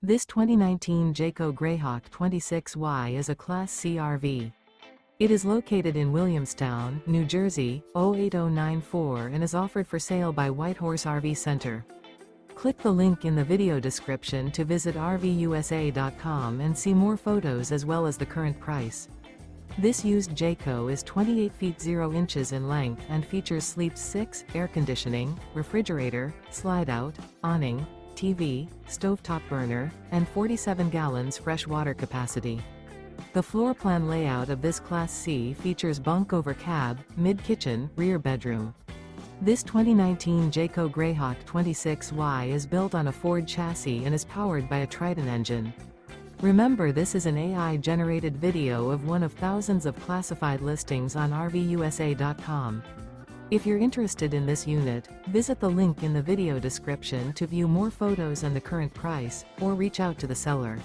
This 2019 Jayco Greyhawk 26Y is a Class C RV. It is located in Williamstown, New Jersey, 08094 and is offered for sale by Whitehorse RV Center. Click the link in the video description to visit RVUSA.com and see more photos as well as the current price. This used Jayco is 28 feet 0 inches in length and features Sleep 6, air conditioning, refrigerator, slide-out, awning, TV, stovetop burner, and 47 gallons fresh water capacity. The floor plan layout of this Class C features bunk over cab, mid-kitchen, rear bedroom. This 2019 Jayco Greyhawk 26Y is built on a Ford chassis and is powered by a Triton engine. Remember, this is an AI-generated video of one of thousands of classified listings on RVUSA.com. If you're interested in this unit, visit the link in the video description to view more photos and the current price, or reach out to the seller.